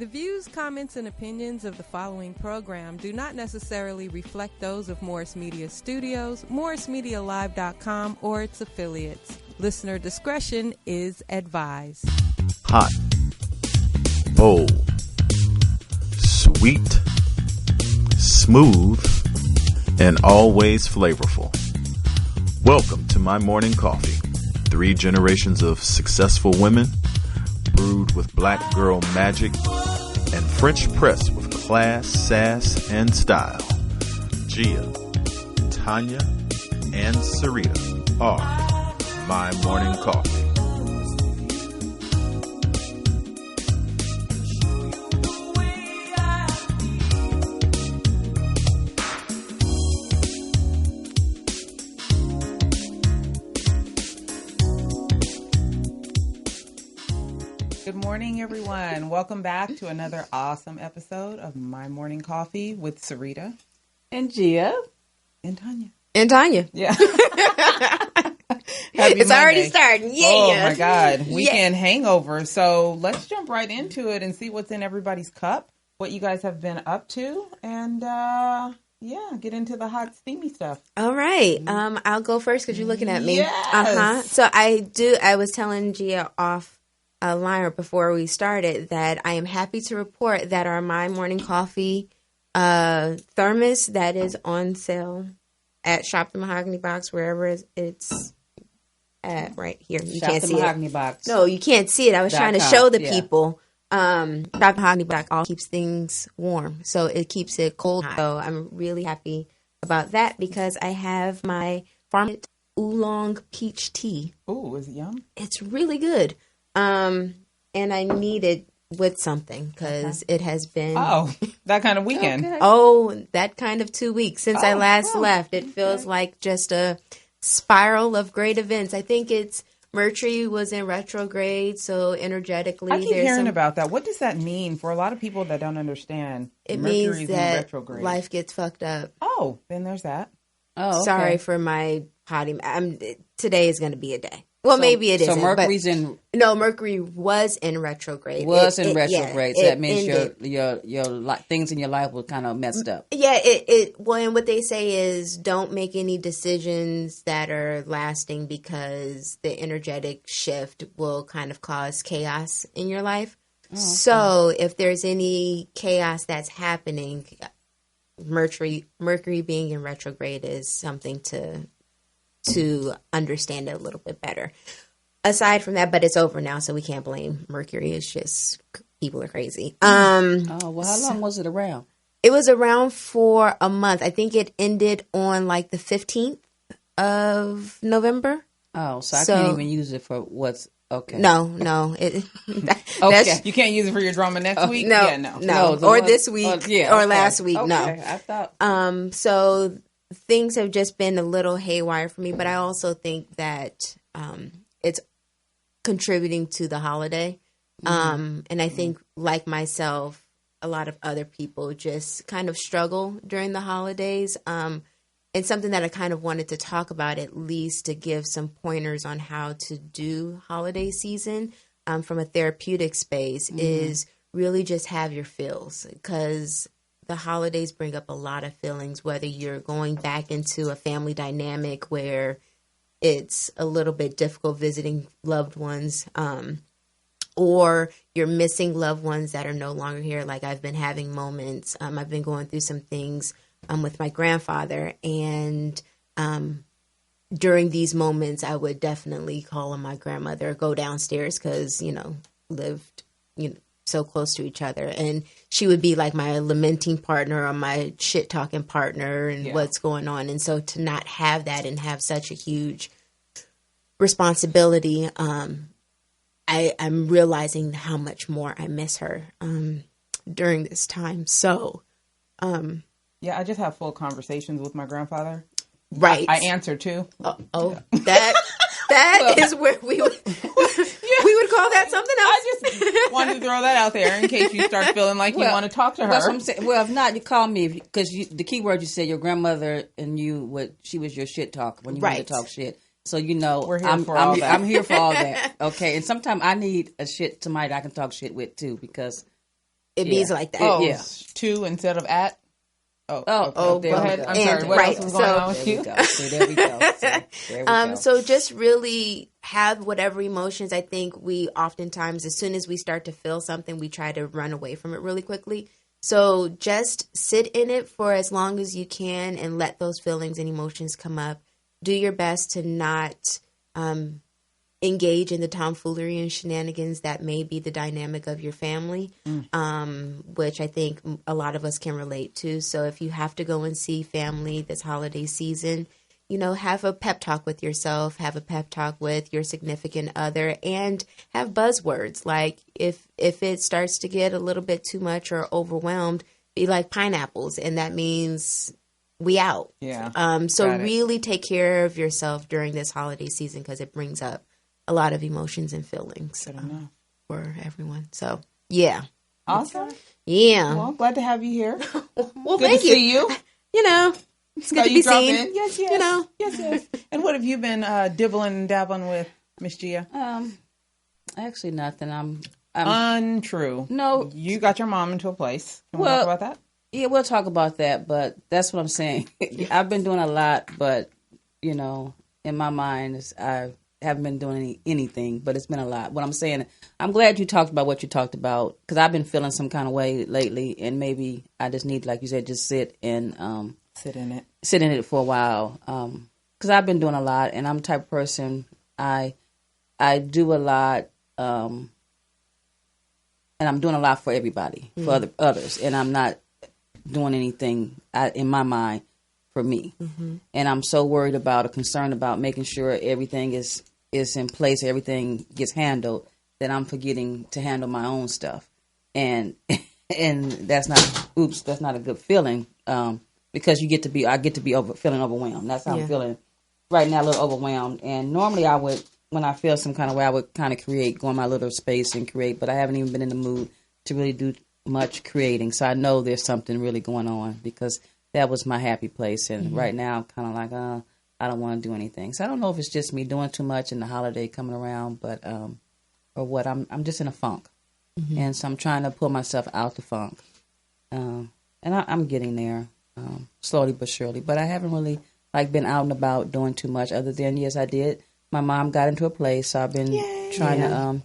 The views, comments, and opinions of the following program do not necessarily reflect those of Morris Media Studios, MorrisMediaLive.com, or its affiliates. Listener discretion is advised. Hot, bold, sweet, smooth, and always flavorful. Welcome to My Morning Coffee. 3 generations of successful women, brewed with black girl magic and French press with class, sass, and style. Gia, Tanya, and Sarita are My Morning Coffee. Good morning, everyone. Welcome back to another awesome episode of My Morning Coffee with Sarita and Gia and Tanya. Yeah. It's already starting. Yeah. Oh my God. Weekend hangover. So let's jump right into it and see what's in everybody's cup, what you guys have been up to, and get into the hot, steamy stuff. All right. I'll go first because you're looking at me. Yes. So I was telling Gia off a liner before we started that I am happy to report that our My Morning Coffee thermos that is on sale at Shop the Mahogany Box, wherever it's at, right here. You Shop can't the see Mahogany it. Box. No, you can't see it. I was trying to .com, show the yeah. people. Shop the Mahogany Box all keeps things warm, so it keeps it cold. So I'm really happy about that because I have my Farm Oolong Peach Tea. Ooh, is it yum? It's really good. And I need it with something because it has been that kind of weekend. Okay. That kind of 2 weeks since I last left. It feels like just a spiral of great events. I think it's Mercury was in retrograde, so energetically I keep hearing about that. What does that mean for a lot of people that don't understand? It Mercury's means that in retrograde. life gets fucked up. Oh, then there's that. Oh, okay. Sorry for my potty. Today is going to be a day. Well, maybe it isn't. So Mercury's No, Mercury was in retrograde. Retrograde. So that means your things in your life were kind of messed up. Yeah, and what they say is don't make any decisions that are lasting because the energetic shift will kind of cause chaos in your life. Oh, okay. So if there's any chaos that's happening, Mercury being in retrograde is something to understand it a little bit better. Aside from that, but it's over now, so we can't blame Mercury. It's just people are crazy. How long was it around? It was around for a month. I think it ended on like the 15th of November. Oh, so I can't even use it for what's okay. No. Okay, you can't use it for your drama next week. No, or this week, or last week. Okay. No, I thought. So things have just been a little haywire for me, but I also think that it's contributing to the holiday. And I think, like myself, a lot of other people just kind of struggle during the holidays. And something that I kind of wanted to talk about, at least to give some pointers on how to do holiday season from a therapeutic space, is really just have your feels, because the holidays bring up a lot of feelings, whether you're going back into a family dynamic where it's a little bit difficult visiting loved ones, or you're missing loved ones that are no longer here. Like I've been having moments. I've been going through some things with my grandfather, and during these moments, I would definitely call on my grandmother, go downstairs because, lived, so close to each other, and she would be like my lamenting partner or my shit talking partner and what's going on. And so to not have that and have such a huge responsibility, I'm realizing how much more I miss her during this time. So I just have full conversations with my grandfather. Right. I answer too. That is where we would call that something else. I just wanted to throw that out there in case you start feeling like you want to talk to her. That's what I'm saying. Well, if not, you call me, because the key word you said, your grandmother and she was your shit talker when you wanted to talk shit. So we're here for all that. I'm here for all that. Okay, and sometimes I need somebody I can talk shit with too, because It means like that. Oh, yeah. to instead of at. Oh, Go ahead. I'm sorry. What else was going on with you? There we go. There we go. So just really have whatever emotions. I think we oftentimes, as soon as we start to feel something, we try to run away from it really quickly. So just sit in it for as long as you can and let those feelings and emotions come up. Do your best to not engage in the tomfoolery and shenanigans that may be the dynamic of your family, which I think a lot of us can relate to. So if you have to go and see family this holiday season, have a pep talk with yourself, have a pep talk with your significant other, and have buzzwords. Like if it starts to get a little bit too much or overwhelmed, be like pineapples, and that means we out. Yeah. So really take care of yourself during this holiday season because it brings up a lot of emotions and feelings for everyone. So, yeah. Awesome. Yeah. Well, glad to have you here. Well, good thank to see you. It's good to be seen. Yes. Yes. And what have you been dibbling and dabbling with, Miss Gia? Actually, nothing. I'm untrue. No. You got your mom into a place. Can we talk about that? Yeah, we'll talk about that, but that's what I'm saying. I've been doing a lot, but, in my mind, I haven't been doing anything, but it's been a lot. What I'm saying, I'm glad you talked about what you talked about, because I've been feeling some kind of way lately, and maybe I just need, like you said, just sit and sit in it for a while, because I've been doing a lot, and I'm the type of person, I do a lot, and I'm doing a lot for everybody, for others, and I'm not doing anything in my mind for me. And I'm so worried about or concerned about making sure everything is in place, everything gets handled, that I'm forgetting to handle my own stuff. And that's not a good feeling, because I get to be feeling overwhelmed. That's how I'm feeling right now, a little overwhelmed. And normally when I feel some kind of way, I would kind of go in my little space and create, but I haven't even been in the mood to really do much creating. So I know there's something really going on, because that was my happy place. And right now I'm kind of like, I don't want to do anything. So I don't know if it's just me doing too much and the holiday coming around, but, or what, I'm just in a funk. And so I'm trying to pull myself out the funk. And I'm getting there, slowly but surely, but I haven't really been out and about doing too much other than, yes, I did. My mom got into a place, so I've been trying to,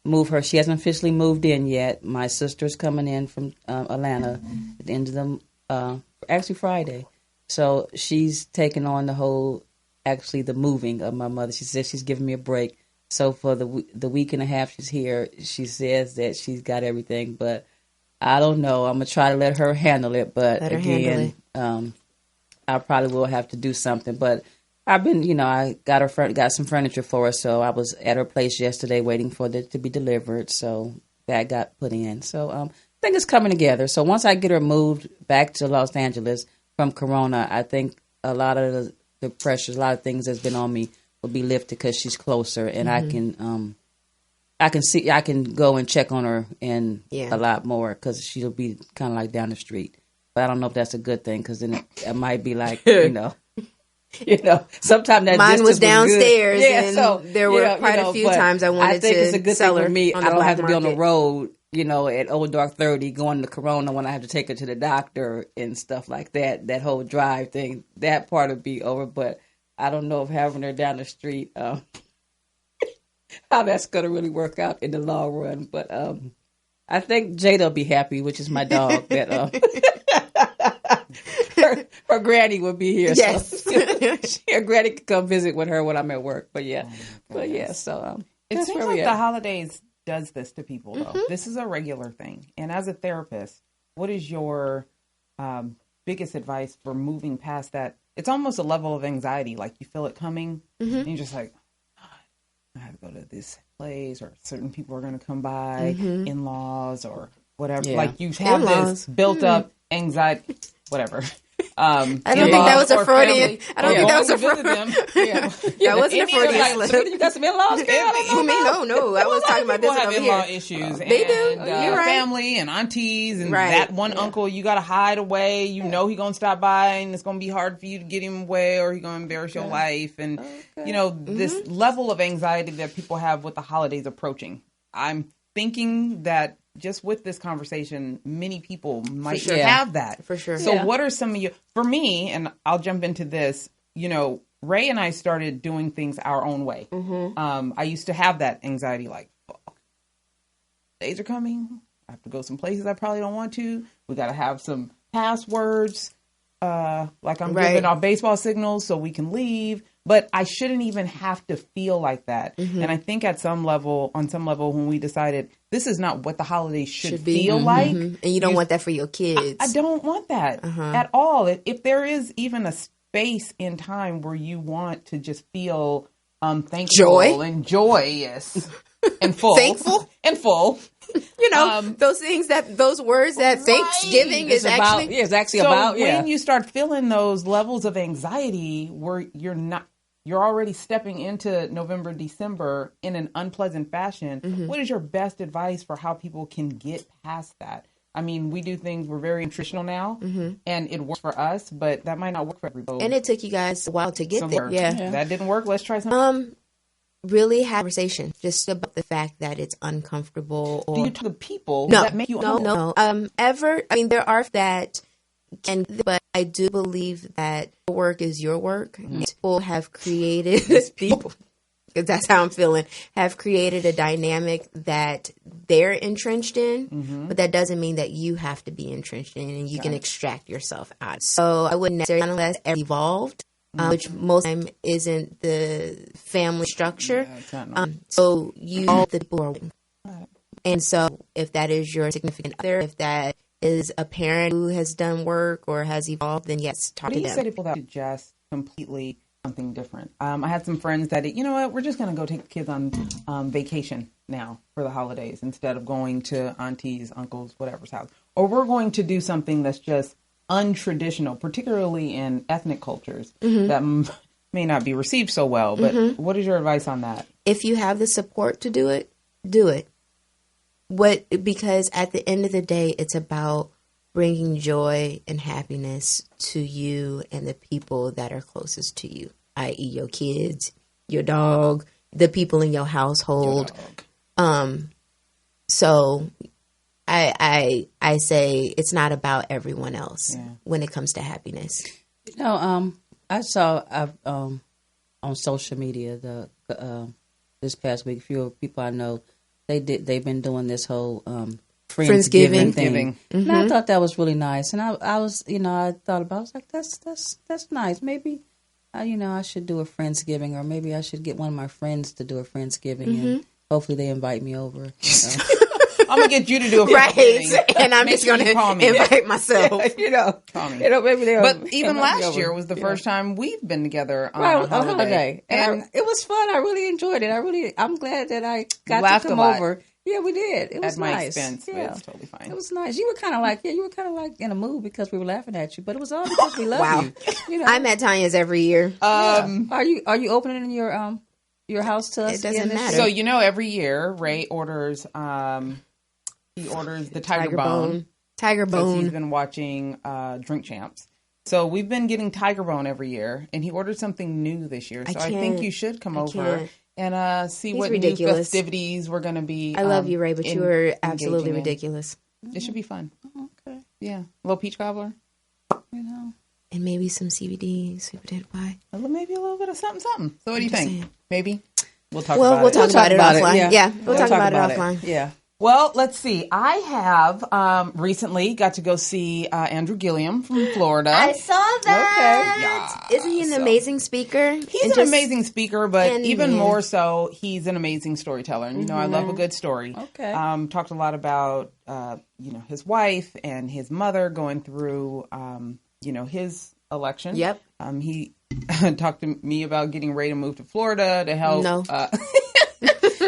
move her. She hasn't officially moved in yet. My sister's coming in from Atlanta at the end of actually Friday. So she's taking on the moving of my mother. She says she's giving me a break. So for the week and a half she's here, she says that she's got everything, but I don't know. I'm going to try to let her handle it, but again, I probably will have to do something. But I've been, I got some furniture for her, so I was at her place yesterday waiting for it to be delivered, so that got put in. So I think it's coming together. So once I get her moved back to Los Angeles from Corona, I think a lot of the pressures, a lot of things that's been on me will be lifted because she's closer, and I can go and check on her and a lot more, because she'll be kind of like down the street. But I don't know if that's a good thing, because then it might be like, sometimes that mine was downstairs, and so, there were quite a few times I wanted to. I think it's a good thing for me. I don't have to be on the road, at Old Dark 30 going to Corona when I have to take her to the doctor and stuff like that. That whole drive thing, that part would be over. But I don't know if having her down the street, how that's going to really work out in the long run. But I think Jada will be happy, which is my dog, that her granny will be here. Yes. So her granny can come visit with her when I'm at work. But so it seems like the holidays does this to people, though. This is a regular thing. And as a therapist, what is your biggest advice for moving past that? It's almost a level of anxiety, like you feel it coming, and you're just like, I have to go to this place, or certain people are going to come by, in-laws or whatever. Yeah. Like you have this built up anxiety, whatever. I don't think that was a Freudian. I don't think that was a Freudian. That wasn't a Freudian slip. You got some in-laws? No. I was talking about this have over in-law here. issues. They do. You're right. Family and aunties and that one uncle you got to hide away. You know he's going to stop by, and it's going to be hard for you to get him away, or he's going to embarrass your life. And, this level of anxiety that people have with the holidays approaching. I'm thinking that just with this conversation, many people might sure. have that. For sure. So Yeah. what are some of you, for me, and I'll jump into this, Ray and I started doing things our own way. I used to have that anxiety, like, fuck, days are coming. I have to go some places I probably don't want to. We got to have some passwords, like I'm giving our baseball signals so we can leave. But I shouldn't even have to feel like that. And I think on some level, when we decided this is not what the holidays should feel like. And you don't want that for your kids. I don't want that at all. If there is even a space in time where you want to just feel thankful and joyous and full. Thankful? And full. Those words that Thanksgiving is actually. It's actually so about. when you start feeling those levels of anxiety where you're already stepping into November, December in an unpleasant fashion, what is your best advice for how people can get past that? I mean, we do things, we're very nutritional now, and it works for us, but that might not work for everybody. And it took you guys a while to get there. Yeah. That didn't work. Let's try something. Really have a conversation just about the fact that it's uncomfortable. Or do you talk to people that make you No. There are that can, but I do believe that your work is your work. People have created people, because that's how I'm feeling, have created a dynamic that they're entrenched in, but that doesn't mean that you have to be entrenched in and you can extract yourself out. So I wouldn't necessarily, unless evolved, which most of the time isn't the family structure. So you all the people are, and so if that is your significant other, if that is a parent who has done work or has evolved, then yes, talk to them. What do you say to people that just completely something different? I had some friends that, we're just going to go take the kids on vacation now for the holidays instead of going to aunties, uncles, whatever's house. Or we're going to do something that's just untraditional, particularly in ethnic cultures that may not be received so well. But what is your advice on that? If you have the support to do it, do it. Because at the end of the day, it's about bringing joy and happiness to you and the people that are closest to you, i.e. your kids, your dog, the people in your household. So I say it's not about everyone else when it comes to happiness. I saw on social media this past week, a few people I know, they've been doing this whole Friendsgiving thing. And I thought that was really nice. And I was, I thought about it. I was like, that's nice. Maybe I should do a Friendsgiving, or maybe I should get one of my friends to do a Friendsgiving, and hopefully they invite me over. I'm gonna get you to do a right, and I'm just gonna invite myself. Call me. Maybe they'll. But even last year was the first time we've been together on a holiday, and it was fun. I really enjoyed it. I'm glad that I got to come over. Yeah, we did. It was at my nice. expense. Yeah, but it's totally fine. It was nice. You were kind of like, in a mood because we were laughing at you, but it was all because we love you. I'm at Tanya's every year. Are you opening your house to us? It doesn't matter. So every year Ray orders he orders the Tiger Bone. Tiger Bone. He's been watching Drink Champs. So we've been getting Tiger Bone every year, and he ordered something new this year. So I think you should come over and see what new festivities we're going to be. I love you, Ray, but you are absolutely ridiculous. It should be fun. Okay. Yeah. A little peach cobbler. And maybe some CBD, sweet potato pie. Maybe a little bit of something. So what do you think? Saying. Maybe? We'll talk about it. We'll talk about it offline. Yeah, we'll talk about it offline. Yeah. Well, let's see. I have recently got to go see Andrew Gilliam from Florida. I saw that. Okay. Yeah. Isn't he an amazing speaker? He's an amazing speaker, but even more so, he's an amazing storyteller. And, I love a good story. Okay. Talked a lot about, his wife and his mother going through, his election. Yep. He talked to me about getting ready to move to Florida to help. No.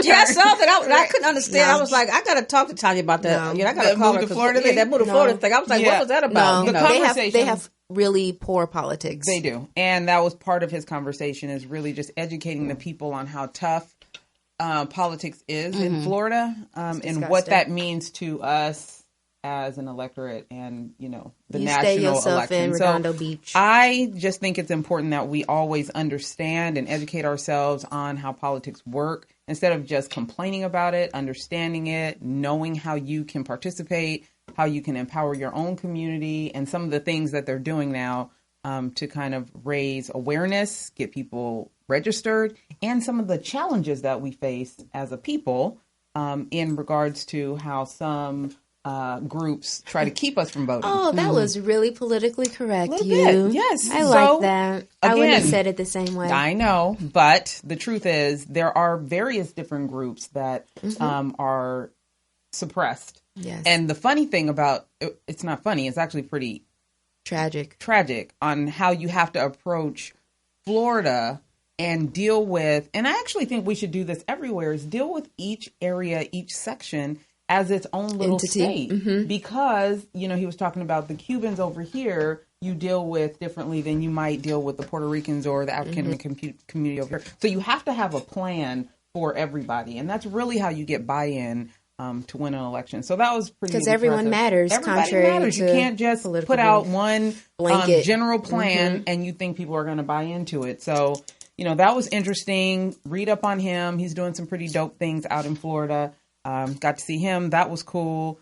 Yeah, I saw that. I couldn't understand. No. I was like, I got to talk to Tanya about that. No. I got to call her. Move to Florida thing? That move to Florida thing. I was like, what was that about? No. The conversation. They have really poor politics. They do. And that was part of his conversation, is really just educating the people on how tough politics is in Florida, and what that means to us as an electorate and, the national election. In Redondo Beach. I just think it's important that we always understand and educate ourselves on how politics work, instead of just complaining about it, understanding it, knowing how you can participate, how you can empower your own community, and some of the things that they're doing now to kind of raise awareness, get people registered, and some of the challenges that we face as a people in regards to how some groups try to keep us from voting. Oh, that was really politically correct. Little You, bit, yes. I So, like that. I wouldn't have again, said it the same way. I know, but the truth is there are various different groups that are suppressed. Yes. And the funny thing about it's not funny, it's actually pretty tragic on how you have to approach Florida and deal with, and I actually think we should do this everywhere, is deal with each area, each section as its own little entity. state. Because, you know, he was talking about the Cubans over here, you deal with differently than you might deal with the Puerto Ricans or the African community over here. So you have to have a plan for everybody. And that's really how you get buy-in to win an election. So that was pretty because everyone matters. Everybody contrary matters. You to can't just put out one general plan and you think people are going to buy into it. So, you know, that was interesting. Read up on him. He's doing some pretty dope things out in Florida. Got to see him. That was cool.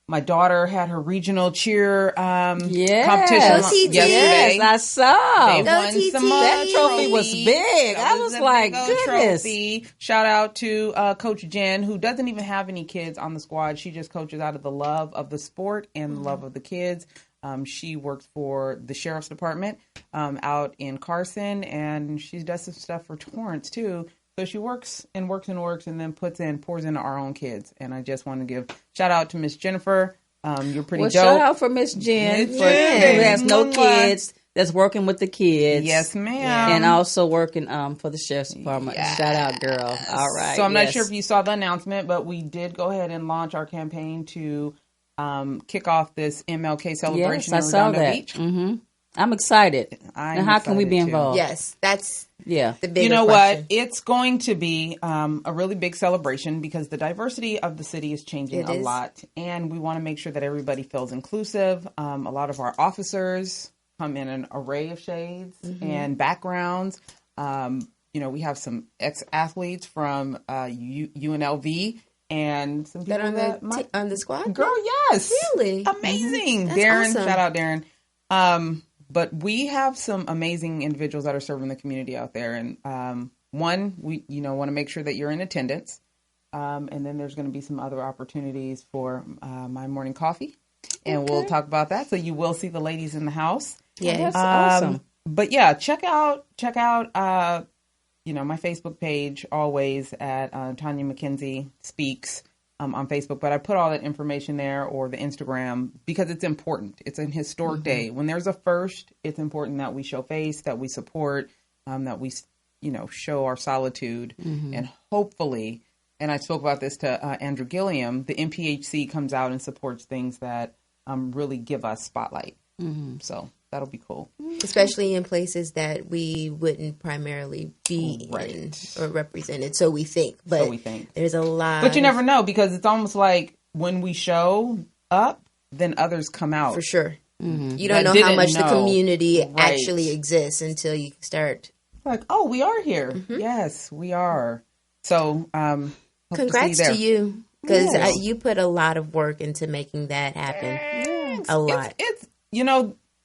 My daughter had her regional cheer competition yesterday. Yes, I saw. They won some that trophy was big. I was like, goodness. Trophy. Shout out to Coach Jen, who doesn't even have any kids on the squad. She just coaches out of the love of the sport and the love of the kids. She works for the sheriff's department out in Carson, and she does some stuff for Torrance too. So she works and then pours into our own kids. And I just want to give shout out to Miss Jennifer. You're pretty dope. Shout out for Miss Jen, who has no kids, that's working with the kids. Yes, ma'am. And also working for the sheriff's department. Yes. Shout out, girl. All right. So I'm not sure if you saw the announcement, but we did go ahead and launch our campaign to kick off this MLK celebration in Redondo Beach. Mm-hmm. I'm excited. And how can we be involved? Yes, that's the bigger You know question. what? It's going to be a really big celebration because the diversity of the city is changing a lot. And we want to make sure that everybody feels inclusive. A lot of our officers come in an array of shades and backgrounds. You know, we have some ex-athletes from UNLV and some people that on the squad? Girl, yes. Really? Amazing. That's Darren, awesome. Shout out Darren. But we have some amazing individuals that are serving the community out there. And one, we want to make sure that you're in attendance. And then there's going to be some other opportunities for my morning coffee. And we'll talk about that. So you will see the ladies in the house. Yeah, that's awesome. But yeah, check out my Facebook page always at Tanya McKenzie Speaks. On Facebook, but I put all that information there or the Instagram because it's important. It's an historic day. When there's a first, it's important that we show face, that we support, that we, show our solitude. And hopefully, and I spoke about this to Andrew Gilliam, the MPHC comes out and supports things that really give us spotlight. So that'll be cool. Especially in places that we wouldn't primarily be in or represented. So we think. But there's a lot. But you never know because it's almost like when we show up, then others come out. For sure. You don't know how much the community actually exists until you start. Like, oh, we are here. Yes, we are. So congrats to you. Because you put a lot of work into making that happen. A lot. It's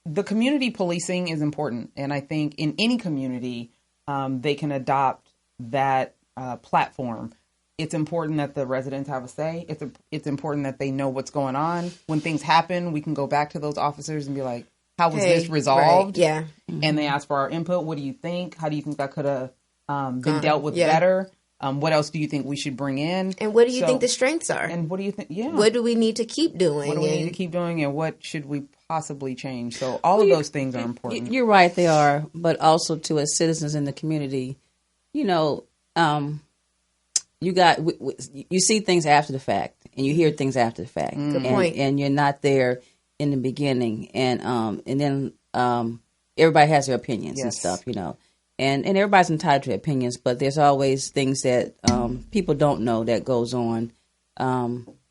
the community policing is important. And I think in any community, they can adopt that platform. It's important that the residents have a say. It's important that they know what's going on. When things happen, we can go back to those officers and be like, how was this resolved? Right. Yeah. And they ask for our input. What do you think? How do you think that could have been dealt with better? What else do you think we should bring in? And what do you think the strengths are? And what do you think? Yeah. What do we need to keep doing? What do we need to keep doing? And what should we possibly change? So all of those things are important. You're right, they are. But also, too, as citizens in the community, you see things after the fact, and you hear things after the fact. Good point. And you're not there in the beginning, and then everybody has their opinions and stuff, And everybody's entitled to opinions, but there's always things that people don't know that goes on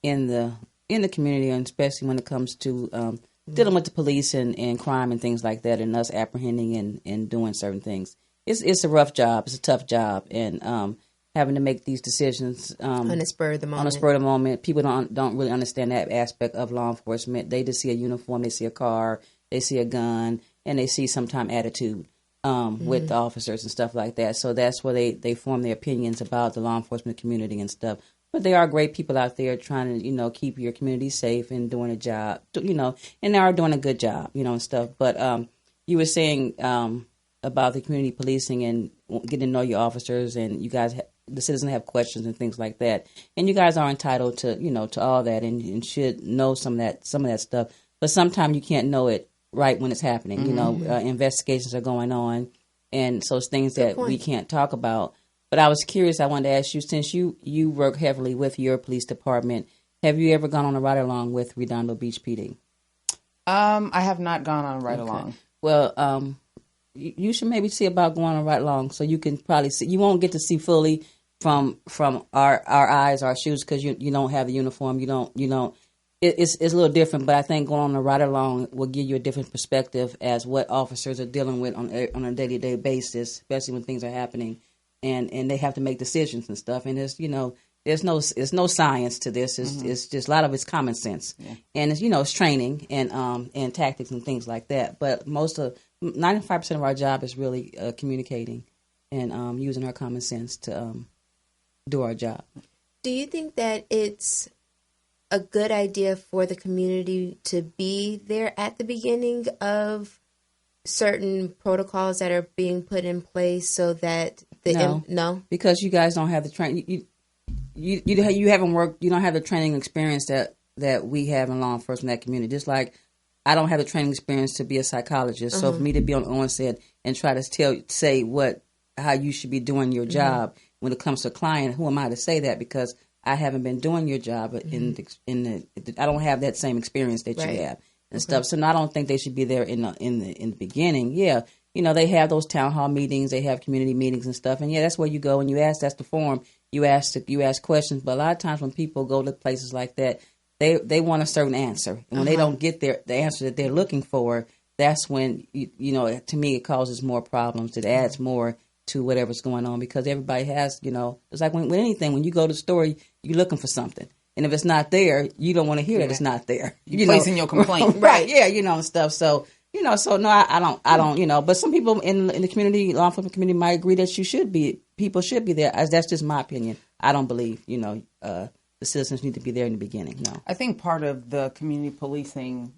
in the community, and especially when it comes to dealing with the police and crime and things like that, and us apprehending and doing certain things. It's a rough job. It's a tough job, and having to make these decisions on the spur of the moment. On the spur of the moment. People don't really understand that aspect of law enforcement. They just see a uniform, they see a car, they see a gun, and they see sometimes attitude with the officers and stuff like that. So that's where they form their opinions about the law enforcement community and stuff. But there are great people out there trying to, keep your community safe and doing a job, and they are doing a good job, and stuff. But you were saying about the community policing and getting to know your officers, and you guys, the citizens have questions and things like that. And you guys are entitled to, to all that and should know some of that stuff. But sometimes you can't know it right when it's happening. Investigations are going on, and so it's things that we can't talk about. But I was curious, I wanted to ask you, since you work heavily with your police department, have you ever gone on a ride-along with Redondo Beach PD? I have not gone on a ride-along. Well, you should maybe see about going on a ride-along so you can probably see. You won't get to see fully from our eyes, our shoes, because you don't have the uniform. You don't. It's a little different, but I think going on a ride-along will give you a different perspective as what officers are dealing with on a day-to-day basis, especially when things are happening. And they have to make decisions and stuff. And there's there's no science to this. It's just a lot of it's common sense. Yeah. And it's training and tactics and things like that. But 95% of our job is really communicating and using our common sense to do our job. Do you think that it's a good idea for the community to be there at the beginning of certain protocols that are being put in place so that no, because you guys don't have the training. You haven't worked. You don't have the training experience that we have in law enforcement, that community. Just like I don't have the training experience to be a psychologist. So for me to be on onset and try to say how you should be doing your job when it comes to a client, who am I to say that? Because I haven't been doing your job I don't have that same experience that you have and stuff. So I don't think they should be there in the beginning. Yeah. They have those town hall meetings, they have community meetings and stuff. And that's where you go and you ask, that's the forum. You ask questions. But a lot of times when people go to places like that, they want a certain answer. And when they don't get the answer that they're looking for, that's when, to me, it causes more problems. It adds more to whatever's going on because everybody has, it's like with anything, when you go to the store, you're looking for something. And if it's not there, you don't want to hear that it's not there. You're placing your complaint. Right. Yeah, and stuff. So, so no, I don't, but some people in the community, law enforcement community might agree that people should be there. That's just my opinion. I don't believe, the citizens need to be there in the beginning. No. I think part of the community policing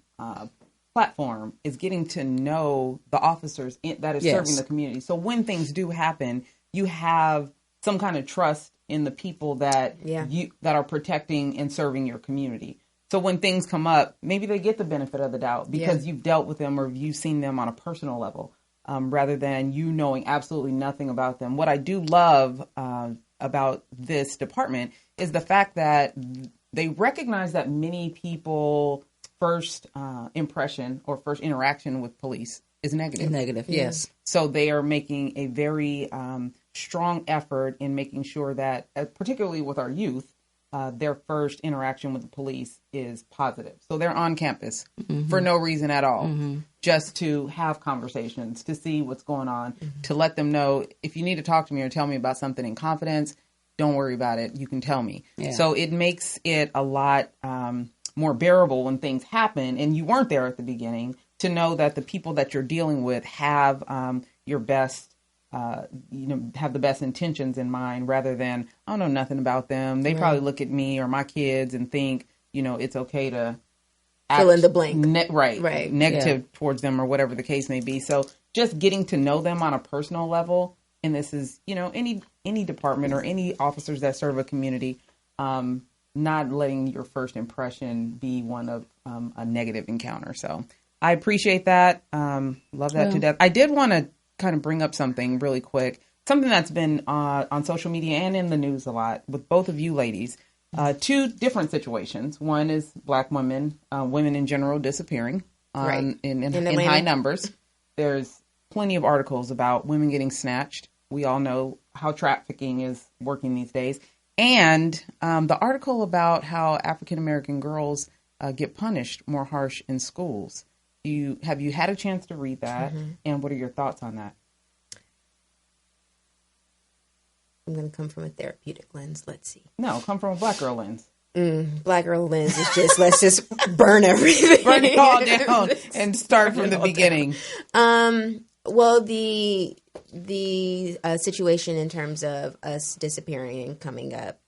platform is getting to know the officers that is serving the community. So when things do happen, you have some kind of trust in the people that that are protecting and serving your community. So when things come up, maybe they get the benefit of the doubt because you've dealt with them or you've seen them on a personal level, rather than you knowing absolutely nothing about them. What I do love about this department is the fact that they recognize that many people first impression or first interaction with police is negative. Negative, yes. So they are making a very strong effort in making sure that, particularly with our youth, their first interaction with the police is positive. So they're on campus for no reason at all, just to have conversations, to see what's going on, to let them know if you need to talk to me or tell me about something in confidence, don't worry about it. You can tell me. Yeah. So it makes it a lot more bearable when things happen and you weren't there at the beginning, to know that the people that you're dealing with have your best have the best intentions in mind, rather than, I don't know nothing about them. They probably look at me or my kids and think, it's okay to fill in the blank. Negative towards them or whatever the case may be. So just getting to know them on a personal level. And this is, any department or any officers that serve a community, not letting your first impression be one of a negative encounter. So I appreciate that. Love that to death. I did want to kind of bring up something really quick, something that's been on social media and in the news a lot with both of you ladies. Two different situations. One is Black women, women in general, disappearing in high numbers. There's plenty of articles about women getting snatched. We all know how trafficking is working these days. And the article about how African-American girls get punished more harsh in schools. Have you had a chance to read that? And what are your thoughts on that? I'm going to come from a therapeutic lens. Let's see. No, come from a Black girl lens. Black girl lens is just, let's just burn everything. Burn it all down and start from the beginning. Well, the situation in terms of us disappearing and coming up,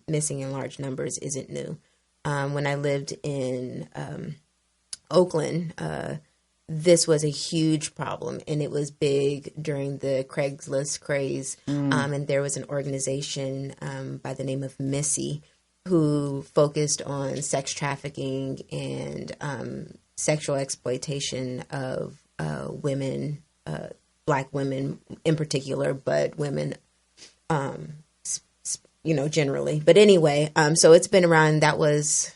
missing in large numbers isn't new. When I lived in Oakland, this was a huge problem, and it was big during the Craigslist craze. And there was an organization by the name of Missy who focused on sex trafficking and sexual exploitation of women, Black women in particular, but women, generally. But anyway, so it's been around. That was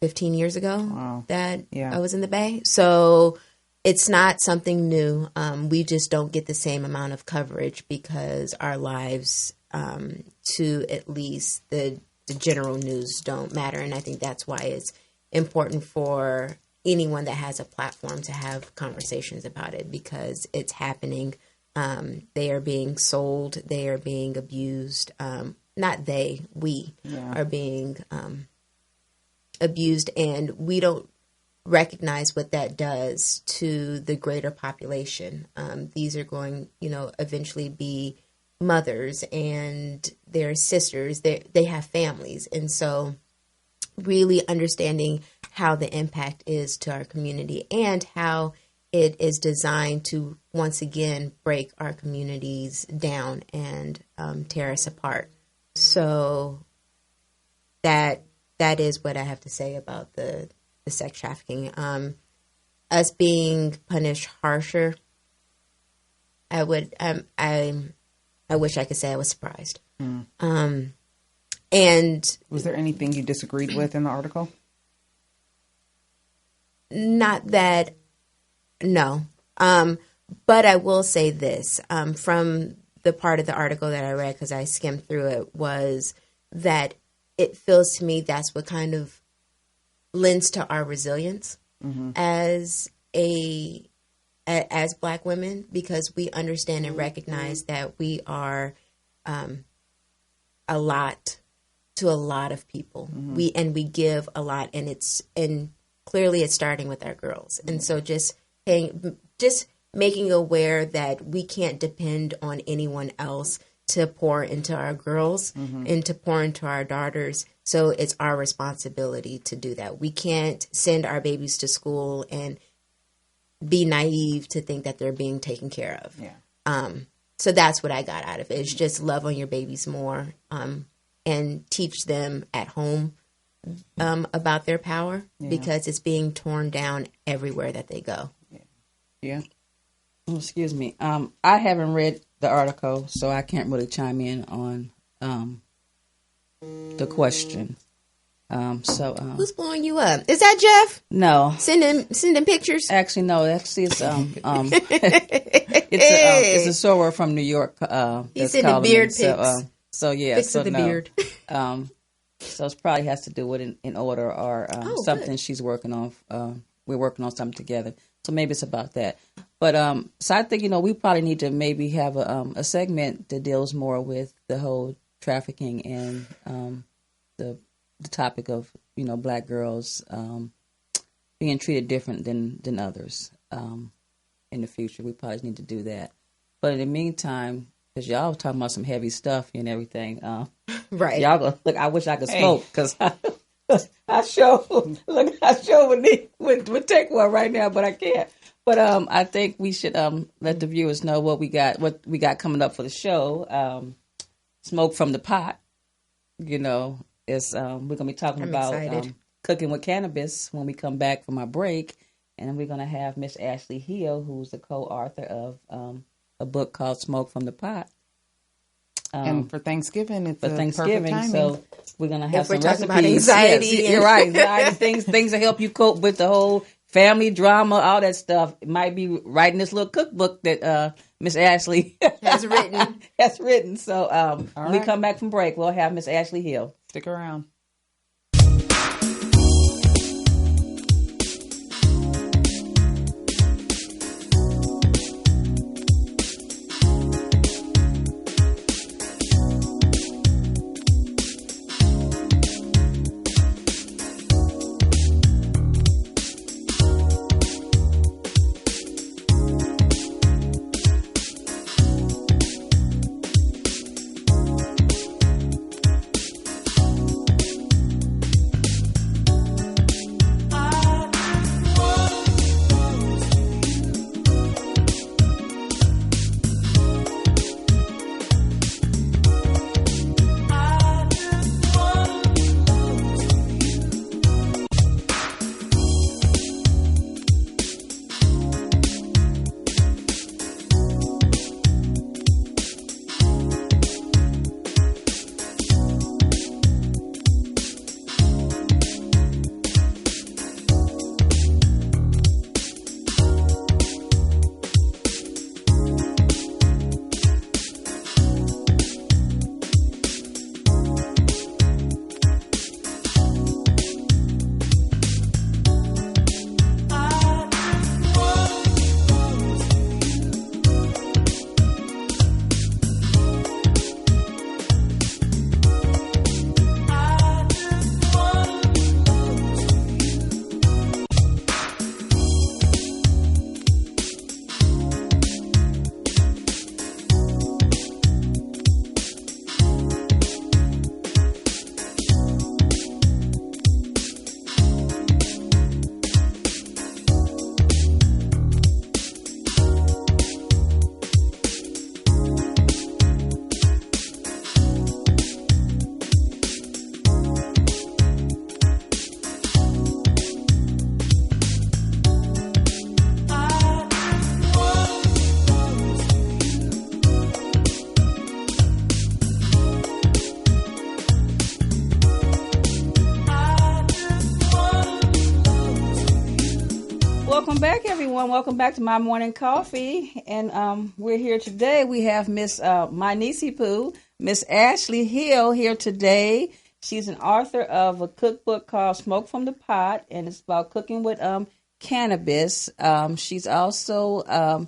15 years ago that I was in the Bay. So it's not something new. We just don't get the same amount of coverage because our lives, to at least the general news, don't matter. And I think that's why it's important for anyone that has a platform to have conversations about it, because it's happening. They are being sold. They are being abused. Not they, we are being abused, and we don't recognize what that does to the greater population. These are going, eventually be mothers and their sisters. They have families, and so really understanding how the impact is to our community and how it is designed to once again break our communities down and tear us apart. So that is what I have to say about the sex trafficking. Us being punished harsher, I wish I could say I was surprised. And was there anything you disagreed with in the article? Not that, no. But I will say this, from the part of the article that I read, because I skimmed through it, was that it feels to me that's what kind of lends to our resilience as Black women, because we understand and recognize that we are a lot to a lot of people. We give a lot, and clearly it's starting with our girls. And so just making aware that we can't depend on anyone else to pour into our girls and to pour into our daughters. So it's our responsibility to do that. We can't send our babies to school and be naive to think that they're being taken care of. Yeah. So that's what I got out of it. It's just love on your babies more, and teach them at home about their power, because it's being torn down everywhere that they go. Yeah. Oh, excuse me. I haven't read the article, so I can't really chime in on the question. Who's blowing you up? Is that Jeff? No. Sending pictures? Actually, no. Actually, it's it's a soror from New York. He's sending beard pics. Pics of the beard. So it probably has to do with in order or something good. She's working on. We're working on something together. So maybe it's about that. But so I think, we probably need to maybe have a segment that deals more with the whole trafficking and the topic of, Black girls being treated different than others in the future. We probably need to do that. But in the meantime, because y'all was talking about some heavy stuff and everything. Right. Y'all go, look, I wish I could smoke, because I sure would take one right now, but I can't. But I think we should let the viewers know what we got coming up for the show. Smoke from the pot, is we're gonna be talking about cooking with cannabis when we come back from our break, and we're gonna have Miss Ashley Hill, who's the co-author of a book called Smoke from the Pot. And for Thanksgiving, it's perfect timing. So we're gonna have some recipes. About anxiety, you're right. Anxiety, things to help you cope with the whole family drama, all that stuff. It might be writing this little cookbook that Miss Ashley has written. So when we come back from break, we'll have Miss Ashley Hill. Stick around. Welcome back, everyone. Welcome back to My Morning Coffee. And we're here today. We have Miss My Niecey Poo, Miss Ashley Hill here today. She's an author of a cookbook called Smoke from the Pot, and it's about cooking with cannabis. She's also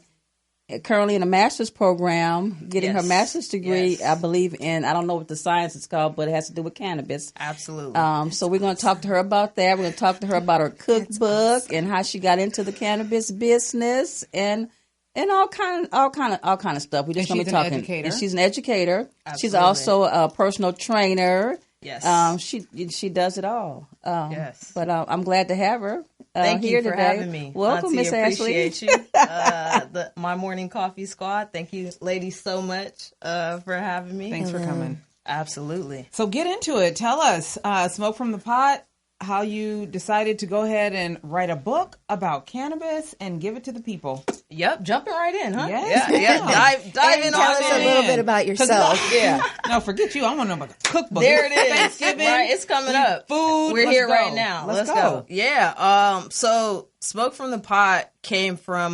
currently in a master's program, getting her master's degree, I believe in, I don't know what the science is called, but it has to do with cannabis. Absolutely. So we're going to talk to her about that. We're going to talk to her about her cookbook and how she got into the cannabis business and all kind of stuff. We're just going to be talking. Educator. And she's an educator. Absolutely. She's also a personal trainer. Yes. She does it all. Yes. But I'm glad to have her. Thank here you for today. having me. Welcome, Miss Ashley. Appreciate you. My Morning Coffee Squad. Thank you, ladies, so much for having me. Thanks for coming. Absolutely. So get into it. Tell us, Smoke from the Pot, how you decided to go ahead and write a book about cannabis and give it to the people. Yep, jumping right in, huh? Yes. Yeah. Dive in Tell on us a in. little bit about yourself. Yeah. No, forget you. I want to know about the cookbook. There it is. Thanksgiving. Right, it's coming up. Food. We're Let's here go. right now. Let's Let's go. go. Yeah. So Smoke from the Pot came from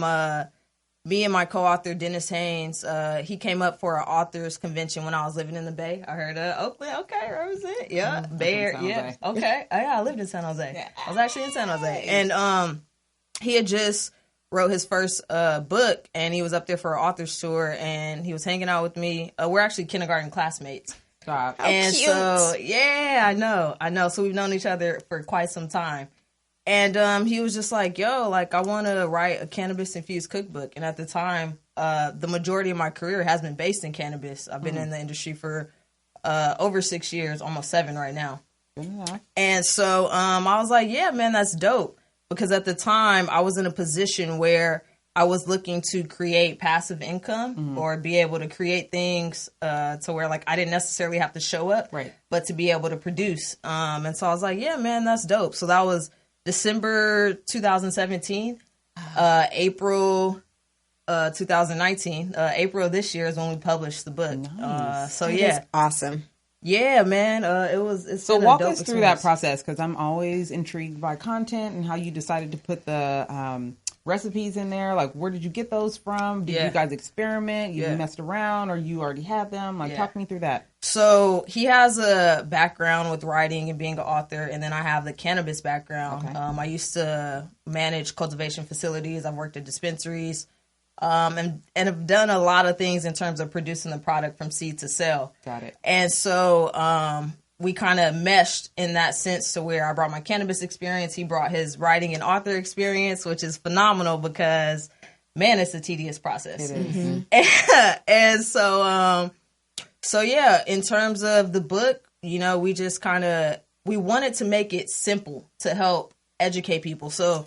me and my co-author Dennis Haynes. He came up for an authors convention when I was living in the Bay. I heard Oakland. Okay, represent. Yeah, Bay. San Yeah. Jose. Okay. Yeah, I lived in San Jose. Yeah. I was actually in San Jose, and he had just wrote his first book, and he was up there for an author's tour, and he was hanging out with me. We're actually kindergarten classmates. Stop. And cute. so, yeah, I know. So we've known each other for quite some time. And he was just like, yo, like, I want to write a cannabis infused cookbook. And at the time, the majority of my career has been based in cannabis. I've been in the industry for over 6 years, almost 7 right now. Yeah. And so I was like, yeah, man, that's dope. Because at the time, I was in a position where I was looking to create passive income or be able to create things to where, like, I didn't necessarily have to show up, Right. but to be able to produce. And so I was like, yeah, man, that's dope. So that was December 2017, April 2019, April of this year is when we published the book. Nice. So That yeah, is awesome. yeah, man. It's So been a walk dope us through that experience. process, because I'm always intrigued by content and how you decided to put the recipes in there. Like, where did you get those from? Did Yeah. you guys experiment? You Yeah. messed around, or you already had them? Like, Yeah. talk me through that. So he has a background with writing and being an author, and then I have the cannabis background. Okay. I used to manage cultivation facilities. I've worked at dispensaries, and have done a lot of things in terms of producing the product from seed to sale. Got it. And so we kind of meshed in that sense to where I brought my cannabis experience. He brought his writing and author experience, which is phenomenal because, man, it's a tedious process. It is. And so yeah, in terms of the book, you know, we just we wanted to make it simple to help educate people. So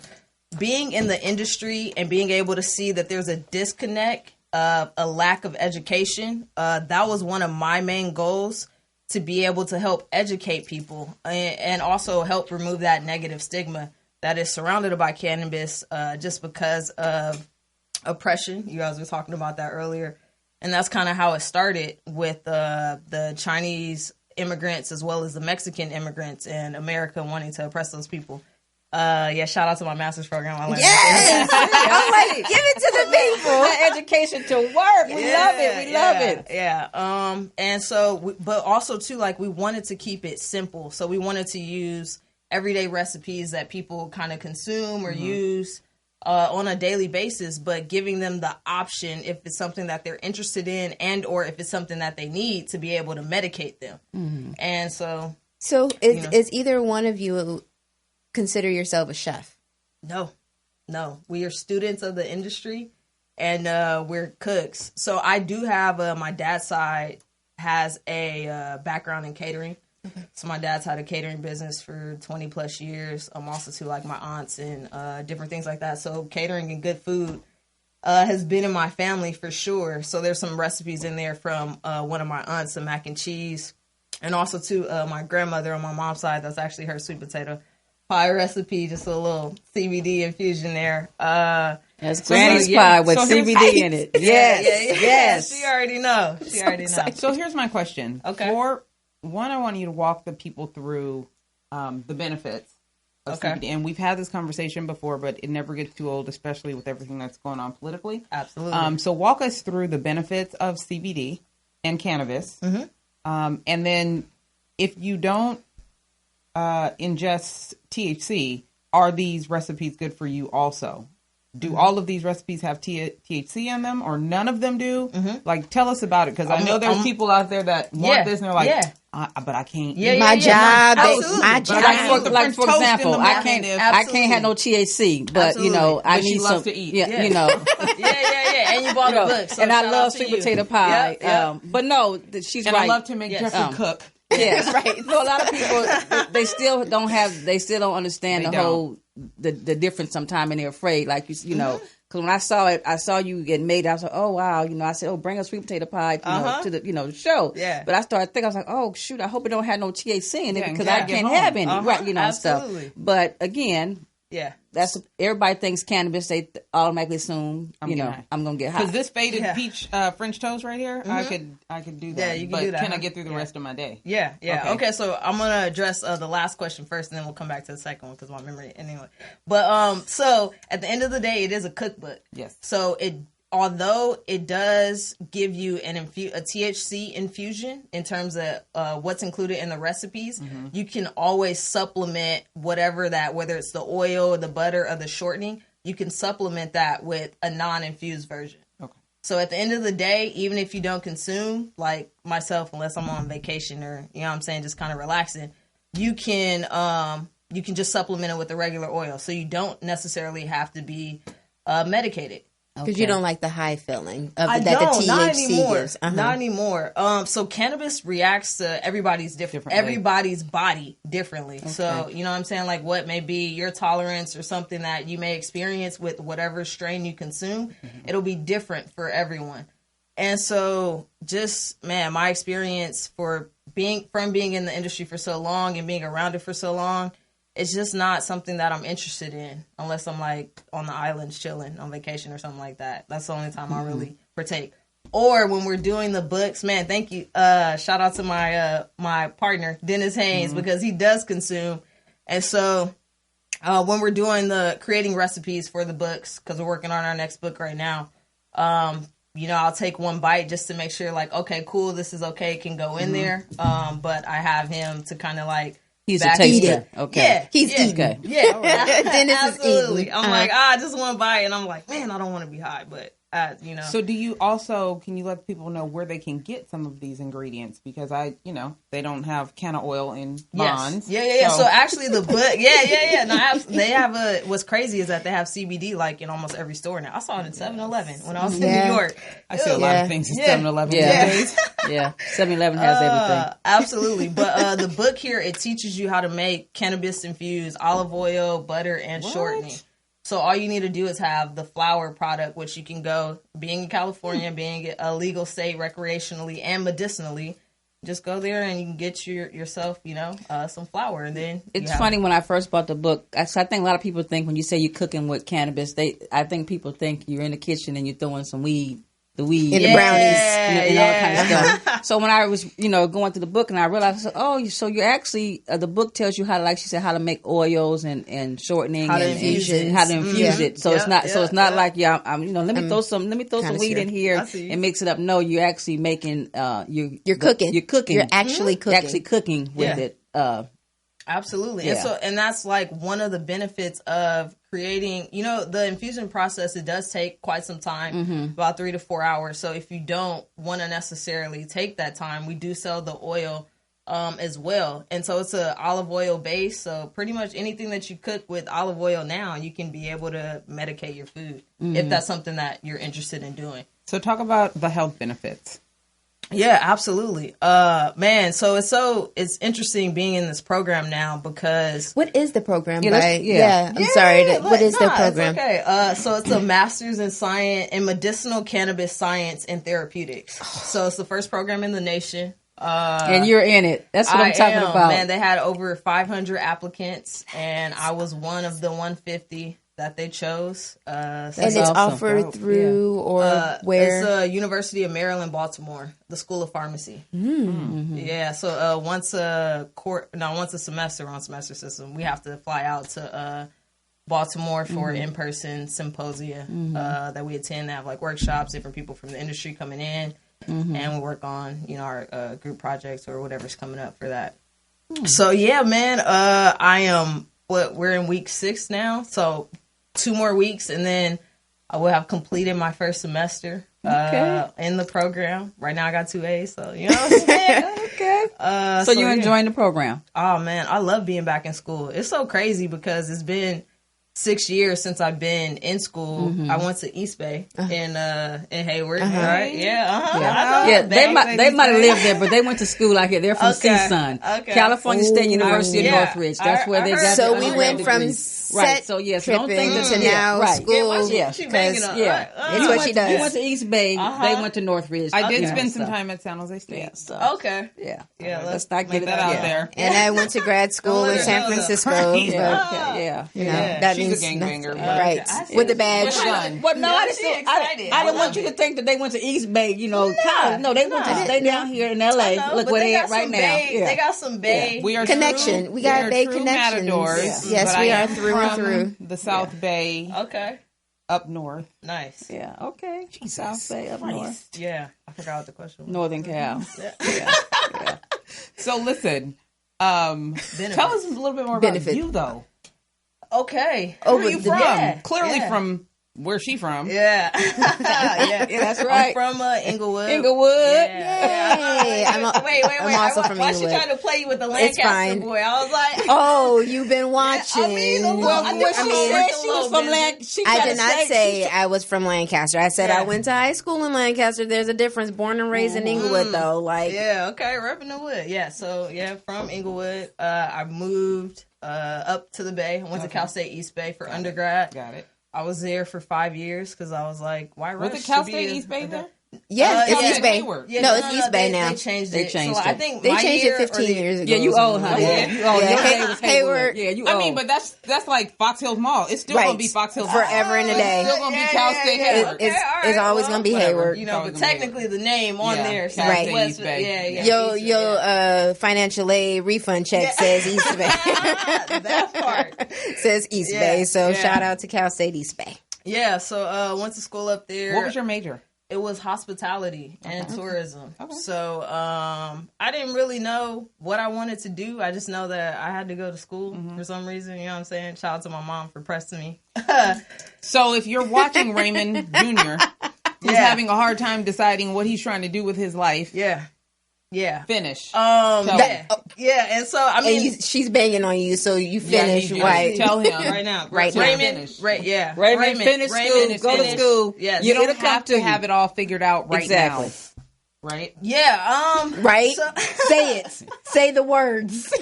being in the industry and being able to see that there's a disconnect, a lack of education, that was one of my main goals, to be able to help educate people and also help remove that negative stigma that is surrounded by cannabis, just because of oppression. You guys were talking about that earlier. And that's kind of how it started with the Chinese immigrants as well as the Mexican immigrants and America wanting to oppress those people. Shout out to my master's program. I learned Yes! I'm like, give it to the people. Put education to work. We love it. We love it. Yeah. And so, but also too, like, we wanted to keep it simple. So we wanted to use everyday recipes that people kind of consume or use on a daily basis, but giving them the option if it's something that they're interested in and or if it's something that they need to be able to medicate them. And so is either one of you consider yourself a chef? No, we are students of the industry and we're cooks. So I do have my dad's side has a background in catering. So my dad's had a catering business for 20 plus years. I'm also too, like, my aunts and different things like that. So catering and good food has been in my family for sure. So there's some recipes in there from one of my aunts, the mac and cheese, and also to my grandmother on my mom's side. That's actually her sweet potato pie recipe, just a little CBD infusion there. That's Granny's pie with CBD in it. Yes, yes. She already know. She already know. So here's my question. Okay. For one, I want you to walk the people through the benefits of CBD. And we've had this conversation before, but it never gets too old, especially with everything that's going on politically. Absolutely. So walk us through the benefits of CBD and cannabis. And then if you don't ingest THC, are these recipes good for you also? Do all of these recipes have THC in them, or none of them do? Like, tell us about it, because I know there's people out there that want this, and they're like, but I can't. My job. Like for example, I can't have no THC, but you know, I need some to eat. You know, And you bought a book, so and I shout love out to sweet you. potato pie. But no, she's And right. I love to make Jeffrey cook. Yeah, right. So a lot of people they still don't understand the difference sometimes, and they're afraid. Like you know, because when I saw it, I saw you get made. I was like, oh wow, you know. I said, oh, bring a sweet potato pie, to the show. Yeah. But I started thinking, I was like, oh shoot, I hope it don't have no THC in it because I can't have any, right? You know, Absolutely. stuff. But again. Yeah, that's everybody thinks cannabis. They automatically assume, I'm gonna get high. Because this faded peach French toast right here, I could do that. Yeah, you can do that. Can I get through the rest of my day? Yeah. Okay, so I'm gonna address the last question first, and then we'll come back to the second one because my memory anyway. But so at the end of the day, it is a cookbook. Yes. So although it does give you a THC infusion in terms of what's included in the recipes, you can always supplement whether it's the oil, the butter, or the shortening, you can supplement that with a non-infused version. Okay. So at the end of the day, even if you don't consume, like myself, unless I'm on vacation or, you know what I'm saying, just kind of relaxing, you can just supplement it with the regular oil. So you don't necessarily have to be medicated. Because you don't like the high feeling of the THC not anymore. gives. Not anymore. So cannabis reacts to everybody's everybody's body differently. Okay. So, you know what I'm saying? Like what may be your tolerance or something that you may experience with whatever strain you consume, it'll be different for everyone. And so just, man, my experience from being in the industry for so long and being around it for so long, it's just not something that I'm interested in unless I'm like on the islands chilling on vacation or something like that. That's the only time I really partake. Or when we're doing the books, man, thank you. Shout out to my partner, Dennis Haynes, because he does consume. And so when we're doing the creating recipes for the books, because we're working on our next book right now, I'll take one bite just to make sure like, okay, cool, this is okay, it can go in there. But I have him to kind of like, he's a taster. Okay. Yeah. He's eating. Okay. Yeah. Dennis Absolutely. is eating. I'm like, just one bite. And I'm like, man, I don't want to be high. But, So do you also, can you let people know where they can get some of these ingredients? Because they don't have canna oil in bonds. Yeah. So actually the book, No, they have what's crazy is that they have CBD like in almost every store now. I saw it in 7-Eleven when I was in New York. I see a lot of things in 7-Eleven these days. Yeah. 7-Eleven has everything. Absolutely. But the book here, it teaches you how to make cannabis infused olive oil, butter, and shortening. So all you need to do is have the flower product, which you can go, being in California, being a legal state recreationally and medicinally, just go there and you can get yourself, some flower. And then it's funny when I first bought the book. I think a lot of people think when you say you're cooking with cannabis, I think people think you're in the kitchen and you're throwing some weed. The weed and the brownies and all kind of stuff. So when I was, going through the book and I realized, so you actually, the book tells you how to, like she said, how to make oils and shortening how to infuse it. So it's not like let me throw some weed in here and mix it up. No, you're actually making you're cooking. You're actually cooking. You're actually cooking with it. Absolutely. Yeah. And that's like one of the benefits of creating, the infusion process, it does take quite some time, about 3 to 4 hours. So if you don't want to necessarily take that time, we do sell the oil as well. And so it's a olive oil base. So pretty much anything that you cook with olive oil now, you can be able to medicate your food if that's something that you're interested in doing. So talk about the health benefits. Yeah, absolutely. Man, so it's interesting being in this program now because what is the program? What is the program? Okay. So it's a master's in medicinal cannabis science and therapeutics. So it's the first program in the nation. And you're in it. That's what I'm talking about. Man, they had over 500 applicants and I was one of the 150. that they chose. And it's awesome. offered through or where? It's the University of Maryland, Baltimore, the School of Pharmacy. Mm-hmm. Yeah, so once a semester on semester system, we have to fly out to Baltimore for in-person symposia that we attend. They have like workshops, different people from the industry coming in, and we work on our group projects or whatever's coming up for that. So yeah, man, we're in week 6 now, so 2 more weeks, and then I will have completed my first semester in the program. Right now I got 2 A's, so you know what I'm saying? Okay. So you're enjoying the program? Oh man, I love being back in school. It's so crazy because it's been 6 years since I've been in school. I went to East Bay in Hayward, right? Yeah, they might have lived there, but they went to school out here. They're from CSUN, California State University of Northridge. That's where they got. So we went from right. So yes, don't think that to now school. She banging up. It's what she does. You went to East Bay. They went to Northridge. I did spend some time at San Jose State. Yeah, Let's not get that out there. And I went to grad school in San Francisco. Yeah. That She's a gangbanger, right? With the badge. Well, no, I didn't want you to think that they went to East Bay. College. No, they went to stay down here in LA. Look where they at right now. They got some Bay. We are connection. We got Bay connections. Yes, we are through and through. The South Bay. Okay. Up north. Nice. Yeah. Okay. South Bay up north. Yeah. I forgot what the question was. Northern Cal. Yeah. So listen, tell us a little bit more about you, though. Okay. Where are you from? Yeah. Clearly from where's she from? Yeah. Yeah, that's right. I'm from Inglewood. Yay. I'm also from Why Inglewood. she trying to play you with the Lancaster boy? I was like, oh, you've been watching. She was from Lancaster. I did not say I was from Lancaster. I said I went to high school in Lancaster. There's a difference. Born and raised in Inglewood, though. Repping the wood. Yeah, so from Inglewood. I moved up to the Bay. I went to Cal State East Bay for undergrad. Got it. I was there for 5 years because I was like, why rush? Was it Cal State East Bay there? Yeah, it's East Bay. Yeah, no, it's East Bay now. They changed it. I think they changed it 15 years ago. Yeah, you old, honey. Yeah. You old. Your day was Hayward. Yeah, you old. I mean, but that's like Fox Hills Mall. It's still gonna be Fox Hills forever and a day. It's still gonna be Cal State Hayward. It's always gonna be Hayward. But technically the name on there says West Bay. Your financial aid refund check says East Bay. That part says East Bay. So shout out to Cal State East Bay. Yeah, so went to school up there. What was your major? It was hospitality and tourism. Okay. So I didn't really know what I wanted to do. I just know that I had to go to school for some reason. You know what I'm saying? Shout out to my mom for pressing me. So if you're watching Raymond Jr., who's having a hard time deciding what he's trying to do with his life. Yeah. Finish. And so I mean, and she's banging on you, so you finish right. Tell him right now. Raymond, Raymond, finish school. Go to school. Yes. You don't have to have it all figured out right now. Right? Yeah. Right. Say it. Say the words.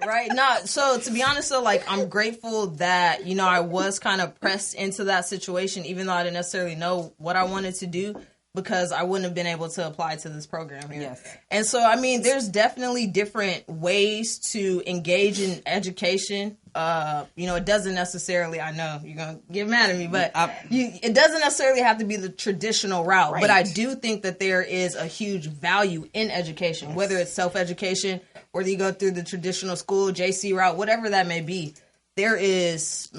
Right. No. So to be honest, I'm grateful that I was kind of pressed into that situation, even though I didn't necessarily know what I wanted to do, because I wouldn't have been able to apply to this program here. Yes. And so, I mean, there's definitely different ways to engage in education. It doesn't necessarily, I know you're going to get mad at me, but it doesn't necessarily have to be the traditional route. Right. But I do think that there is a huge value in education, whether it's self-education, whether you go through the traditional school, JC route, whatever that may be. There is,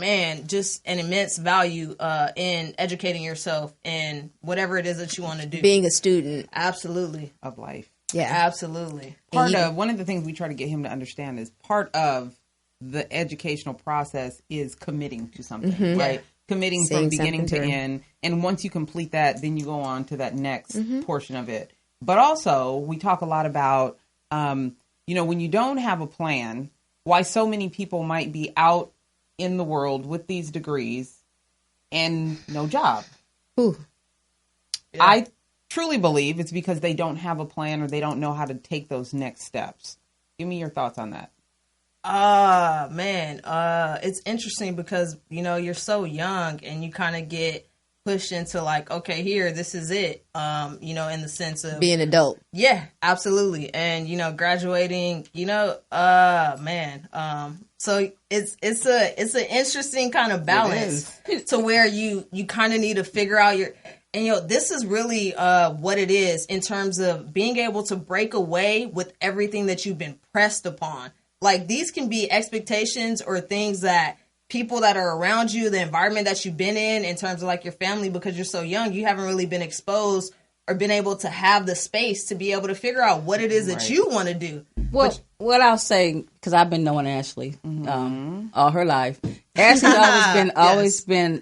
just an immense value in educating yourself in whatever it is that you want to do. Being a student. Absolutely. Of life. Yeah, absolutely. One of the things we try to get him to understand is part of the educational process is committing to something, right? Committing from beginning to end. And once you complete that, then you go on to that next portion of it. But also, we talk a lot about, when you don't have a plan, why so many people might be out in the world with these degrees and no job. Ooh. Yeah. I truly believe it's because they don't have a plan or they don't know how to take those next steps. Give me your thoughts on that. It's interesting because, you're so young and you kind of get pushed into like, okay, here, this is it. You know, in the sense of being adult. Yeah, absolutely. And, you know, graduating, you know, man. So it's an interesting kind of balance to where you kind of need to figure out and, you know, this is really what it is in terms of being able to break away with everything that you've been pressed upon. Like, these can be expectations or things that people that are around you, the environment that you've been in terms of like your family, because you're so young, you haven't really been exposed or been able to have the space to be able to figure out what it is that you want to do. Well, what I'll say, because I've been knowing Ashley all her life. Ashley's always been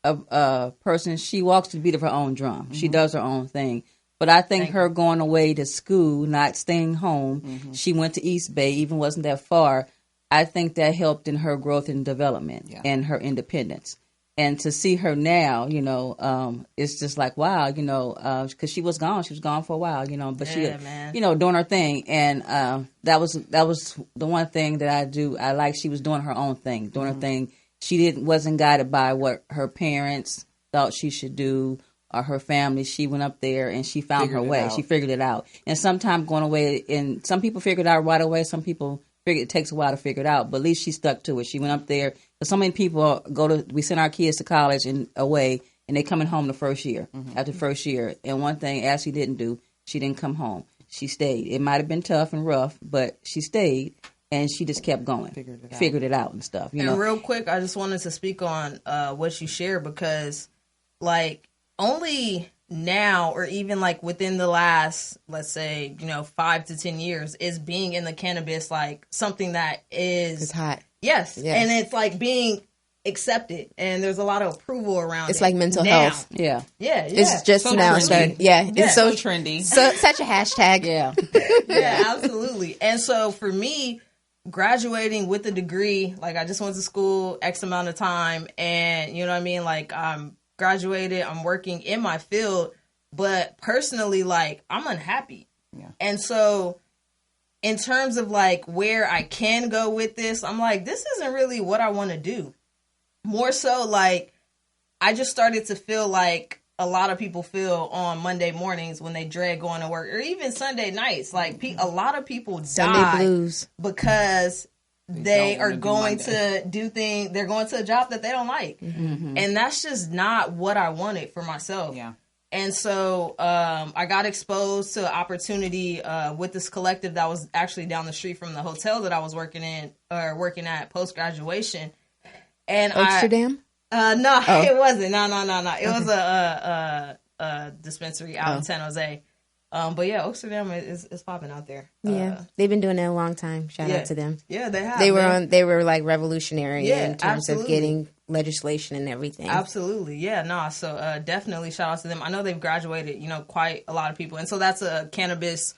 a person. She walks to the beat of her own drum. She does her own thing. But I think her going away to school, not staying home, she went to East Bay, even wasn't that far. I think that helped in her growth and development and her independence. And to see her now, you know, it's just like, wow, you know, because she was gone. She was gone for a while, you know, but she, you know, doing her thing. And that was the one thing that I like. She was doing her own thing, doing her thing. She wasn't guided by what her parents thought she should do or her family. She went up there and she found her way. She figured it out. And sometimes going away, and some people figure it out right away. Some people it takes a while to figure it out, but at least she stuck to it. She went up there. Because so many people we send our kids to college and away, and they coming home the first year, after the first year. And one thing Ashley didn't do, she didn't come home. She stayed. It might have been tough and rough, but she stayed, and she just kept going. Figured it out and stuff. You know? Real quick, I just wanted to speak on what you shared, because, like, only now, or even like within the last, let's say, you know, 5 to 10 years, is being in the cannabis like something that is It's hot. Yes. And it's like being accepted, and there's a lot of approval around it's it. Like mental now. health. Yeah. It's just so now trendy. starting. Yeah. It's so trendy. So such a hashtag. Yeah, absolutely. And so for me, graduating with a degree, like, I just went to school X amount of time, and you know what I mean? Like, I'm graduated, I'm working in my field, but personally, like, I'm unhappy. Yeah. And so in terms of like where I can go with this, I'm like, this isn't really what I want to do. More so, like, I just started to feel like a lot of people feel on Monday mornings when they dread going to work, or even Sunday nights. Like, a lot of people die blues because they are going to do things. They're going to a job that they don't like. And that's just not what I wanted for myself. Yeah. And so I got exposed to opportunity with this collective that was actually down the street from the hotel that I was working at post-graduation. And Amsterdam? No, it wasn't. No. It was a dispensary out in San Jose. But yeah, Amsterdam is popping out there. Yeah, they've been doing it a long time. Shout out to them. Yeah, they have. They were like revolutionary in terms absolutely. of getting legislation and everything. Absolutely, yeah, no. So definitely shout out to them. I know they've graduated, you know, quite a lot of people, and so that's a cannabis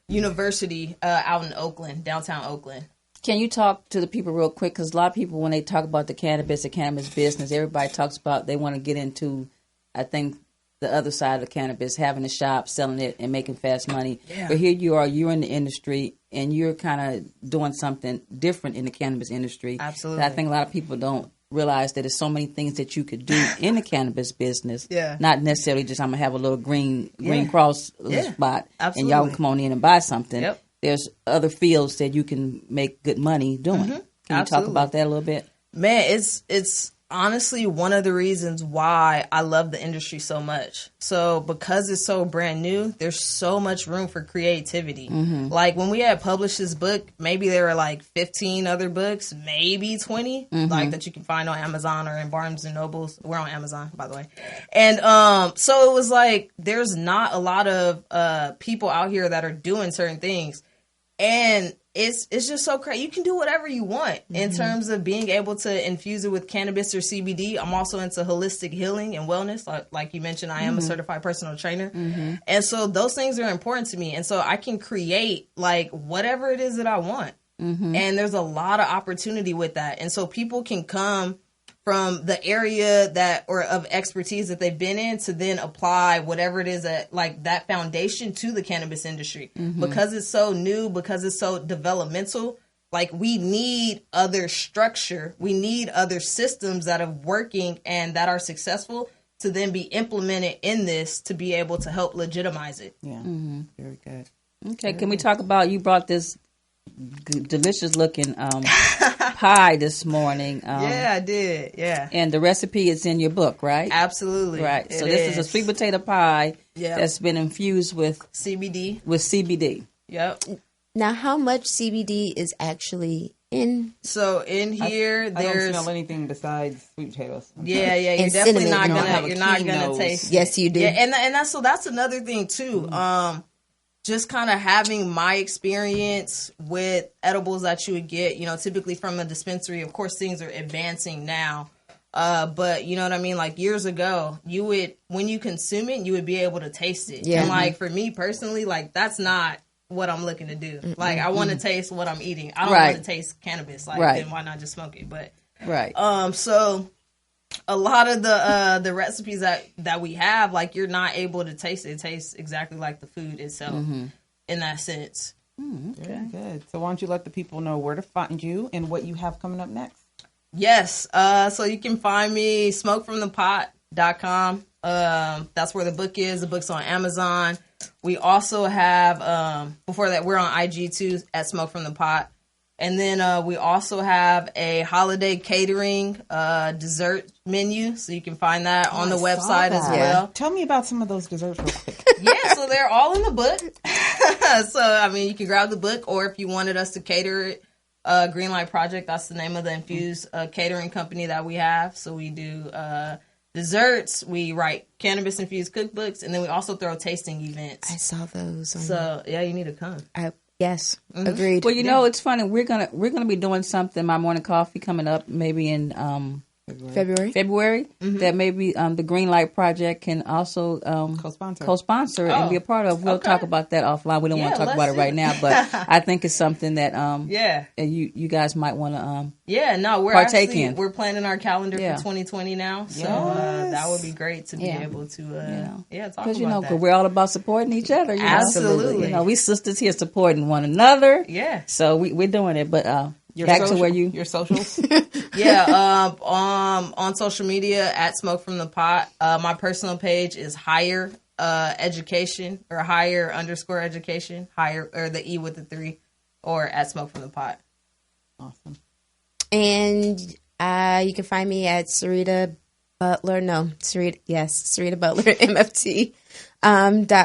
university out in Oakland, downtown Oakland. Can you talk to the people real quick? Because a lot of people, when they talk about the cannabis business, everybody talks about they want to get into, I think, the other side of the cannabis, having a shop, selling it, and making fast money. Yeah. But here you are, you're in the industry, and you're kind of doing something different in the cannabis industry. Absolutely. I think a lot of people don't realize that there's so many things that you could do in the cannabis business. Yeah. Not necessarily just, I'm going to have a little green cross spot, absolutely. and y'all can come on in and buy something. Yep. There's other fields that you can make good money doing. Can you talk about that a little bit? Man, it's honestly one of the reasons why I love the industry so much. So because it's so brand new, there's so much room for creativity. Like, when we had published this book, maybe there were like 15 other books, maybe 20, like, that you can find on Amazon or in Barnes and Nobles. We're on Amazon, by the way. And so it was like, there's not a lot of people out here that are doing certain things. And it's just so crazy. You can do whatever you want in terms of being able to infuse it with cannabis or CBD. I'm also into holistic healing and wellness. Like you mentioned, I am a certified personal trainer. And so those things are important to me. And so I can create like whatever it is that I want. And there's a lot of opportunity with that. And so people can come from the area of expertise that they've been in to then apply whatever it is that foundation to the cannabis industry. Because it's so new, because it's so developmental, like, we need other structure. We need other systems that are working and that are successful to then be implemented in this to be able to help legitimize it. Yeah. Very good. Okay, can we talk about, you brought this delicious looking pie this morning. Yeah, I did. Yeah. And the recipe is in your book, right? Absolutely. Right. So this is a sweet potato pie that's been infused with CBD. With CBD. Yep. Now, how much CBD is actually in? So in here, I there's don't smell anything besides sweet potatoes. Yeah, you're And definitely cinnamon. you're not gonna taste. Yes, you do. Yeah, and that's another thing too. Just kind of having my experience with edibles that you would get, typically from a dispensary. Of course, things are advancing now. But you know what I mean? Like years ago, when you consume it, you would be able to taste it. Yeah. And like for me personally, like that's not what I'm looking to do. Like I want to taste what I'm eating. I don't want to taste cannabis. Like then why not just smoke it? But so a lot of the recipes that we have, like you're not able to taste it. It tastes exactly like the food itself in that sense. Very good. So why don't you let the people know where to find you and what you have coming up next? Yes. So you can find me smokefromthepot.com. That's where the book is. The book's on Amazon. We also have, before that, we're on IG too at Smoke From The Pot. And then we also have a holiday catering dessert menu. So you can find that on the website as well. Tell me about some of those desserts real quick. Yeah, so they're all in the book. So, I mean, you can grab the book, or if you wanted us to cater it, Greenlight Project, that's the name of the infused catering company that we have. So we do desserts, we write cannabis infused cookbooks, and then we also throw tasting events. I saw those. So, yeah, you need to come. Yes, agreed. Well, it's funny. We're gonna be doing something. My morning coffee coming up, maybe in February. That maybe the Greenlight Project can also co-sponsor and be a part of. We'll talk about that offline. We don't want to talk about it right now, but I think it's something that you guys might want to we're partake in. We're planning our calendar for 2020 now, so that would be great to be able to talk about that. Because we're all about supporting each other. Absolutely, we sisters here supporting one another. Yeah, so we're doing it, but. To where your socials. On social media at Smoke From The Pot. My personal page is higher education or higher_education, higher or the E with the 3, or at Smoke From The Pot. Awesome. And you can find me at Sarita Butler MFT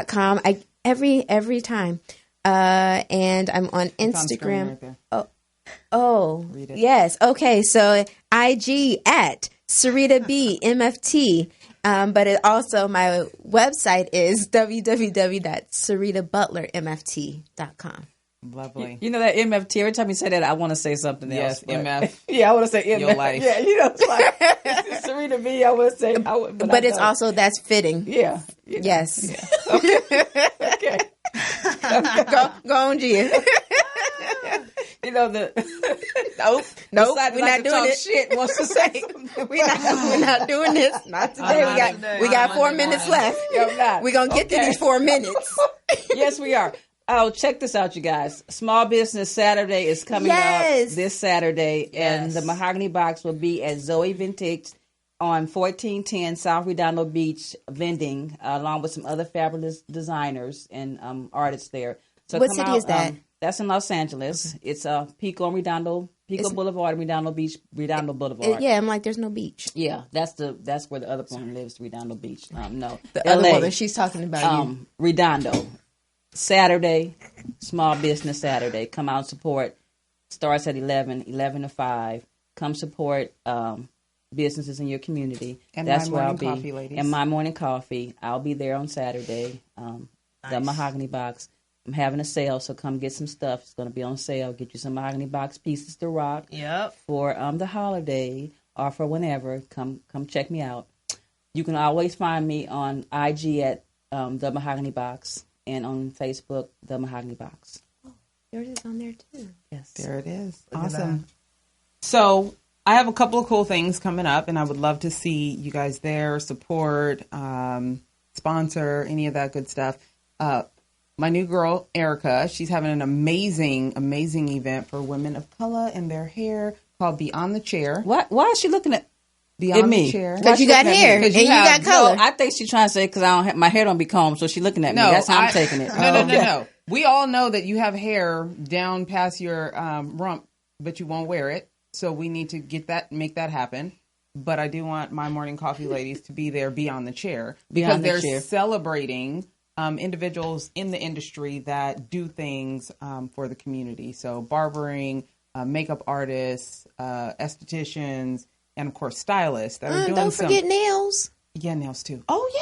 .com. Every time. And I'm on Instagram. Oh, yes. Okay. So IG at Sarita B MFT. But my website is www.saritabutlermft.com. Lovely. You know that MFT, every time you say that, I want to say something else. Yes, MF. Yeah, I want to say MF. Your life. Yeah, it's like Sarita B, I want to say. But it's also, that's fitting. Yeah. Yes. Yeah. Okay. Go on, Gia. Nope, we're not doing it. Shit wants to say we're not doing this. Not today. We got 4 minutes left. We're gonna get to these 4 minutes. Yes, we are. Oh, check this out, you guys. Small Business Saturday is coming up this Saturday, and the Mahogany Box will be at Zoe Vintage on 1410 South Redondo Beach, vending along with some other fabulous designers and artists there. So what city is that? That's in Los Angeles. Okay. It's Pico Boulevard, Redondo Beach, Redondo Boulevard. I'm like, there's no beach. Yeah, that's where the other woman lives, Redondo Beach. No, the LA. Other woman, she's talking about you. Redondo. Saturday, Small Business Saturday. Come out and support. Starts at 11 to 5. Come support businesses in your community. And that's My where I'll Morning be. Coffee, ladies. And My Morning Coffee. I'll be there on Saturday. The Mahogany Box. I'm having a sale, so come get some stuff. It's going to be on sale. Get you some Mahogany Box pieces to rock. Yep. For the holiday or for whenever. Come check me out. You can always find me on IG at The Mahogany Box and on Facebook, The Mahogany Box. Oh, yours is on there too. Yes. There it is. Awesome. So I have a couple of cool things coming up, and I would love to see you guys there, support, sponsor, any of that good stuff. My new girl, Erica, she's having an amazing event for women of color and their hair called Beyond the Chair. Why is she looking at... Beyond me. the chair. Because you got hair and you got color. No, I think she's trying to say because I don't have my hair don't be combed, so she's looking at me. That's how I'm taking it. No. We all know that you have hair down past your rump, but you won't wear it. So we need to make that happen. But I do want my morning coffee ladies to be there beyond the chair because they're celebrating individuals in the industry that do things for the community. So barbering, makeup artists, estheticians, and of course stylists that are doing. Don't forget nails. Yeah, nails too. Oh yeah,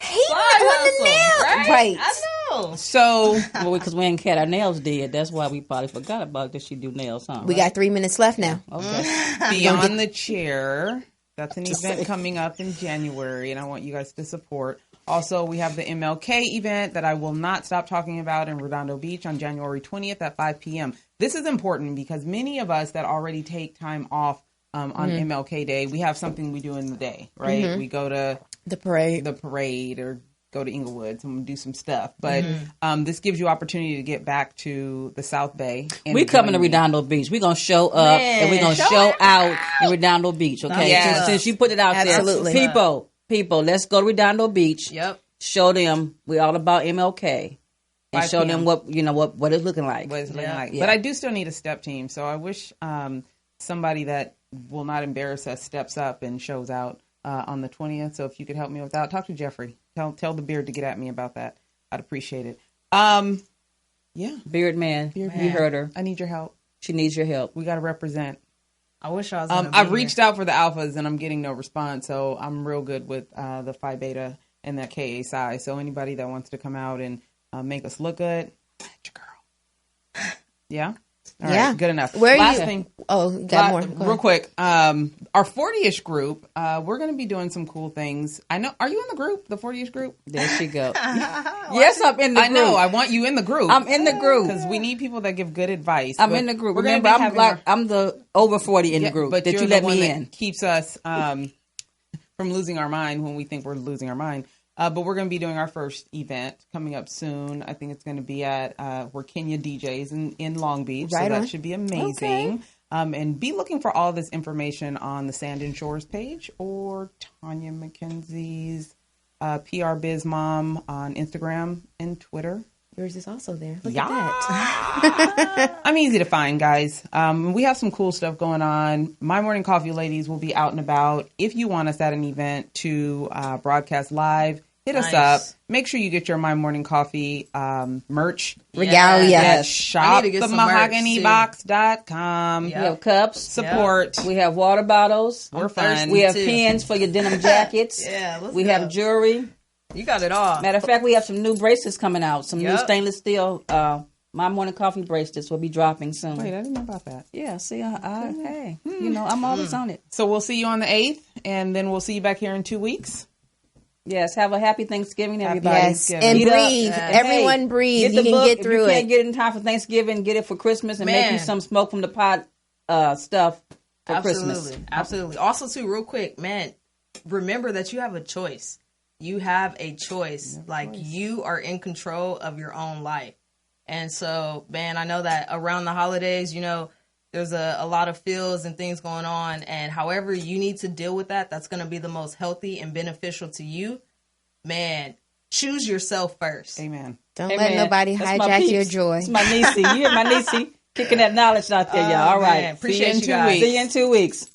He doing the nails, right? I know. So, because we ain't had our nails did, that's why we probably forgot about that she do nails, huh? We got 3 minutes left now. Okay. Beyond the Chair. That's an event coming up in January, and I want you guys to support. Also, we have the MLK event that I will not stop talking about in Redondo Beach on January 20th at 5 p.m. This is important because many of us that already take time off on MLK Day, we have something we do in the day, right? We go to the parade or go to Inglewood and do some stuff. But this gives you opportunity to get back to the South Bay. We coming to Redondo Beach. We're going to show up and we're going to show out in Redondo Beach, okay? Yeah. Since you put it out Absolutely. there. People, let's go to Redondo Beach. Yep. Show them we're all about MLK. And 5 show p.m. them what it's looking like. What it's looking like. Yeah. But I do still need a step team. So I wish somebody that will not embarrass us steps up and shows out on the 20th. So if you could help me with that, talk to Jeffrey. Tell the beard to get at me about that. I'd appreciate it. Yeah. Beard man. You heard her. I need your help. She needs your help. We got to represent. I wish I was. I've reached out for the alphas and I'm getting no response. So I'm real good with the Phi Beta and that Ka Psi. So anybody that wants to come out and make us look good, your girl. Yeah. All right, good enough. Where Last are you? thing. Oh, got more. Go Real ahead. quick. Our 40ish group, we're going to be doing some cool things. I know. Are you in the group? The 40ish group? There she go. Yes, I'm in the group. I know. I want you in the group. I'm in the group. Because we need people that give good advice. I'm in the group. Remember, I'm the over 40 in the group but that you're you the let one me that in. Keeps us from losing our mind when we think we're losing our mind. But we're going to be doing our first event coming up soon. I think it's going to be at where Kenya DJs in Long Beach. Right so on. that should be amazing. Okay. And be looking for all this information on the Sand and Shores page or Tanya McKenzie's PR Biz Mom on Instagram and Twitter. Yours is also there. Look at that. I'm easy to find, guys. We have some cool stuff going on. My Morning Coffee ladies will be out and about. If you want us at an event to broadcast live, hit us up. Make sure you get your My Morning Coffee merch. Regalia. At shopthemahoganybox.com. We have cups. Support. We have water bottles. We're fun. We have pins for your denim jackets. We have jewelry. You got it all. Matter of fact, we have some new bracelets coming out. Some new stainless steel My Morning Coffee bracelets will be dropping soon. Wait, I didn't know about that. Yeah, see, hey, I'm always on it. So we'll see you on the 8th, and then we'll see you back here in 2 weeks. Yes, have a happy Thanksgiving, everybody. Yes, and breathe. Everyone breathe. You can get through it. If you can't get it in time for Thanksgiving, get it for Christmas and make you some smoke from the pot stuff for Christmas. Absolutely. Also, too, real quick, man, remember that you have a choice. You have a choice. You are in control of your own life. And so, man, I know that around the holidays, there's a lot of feels and things going on. And however you need to deal with that, that's going to be the most healthy and beneficial to you. Man, choose yourself first. Amen. Don't let nobody hijack your joy. It's my niecey. You hear my niecey kicking that knowledge out there, y'all. All right. Man, appreciate you guys. See you in 2 weeks.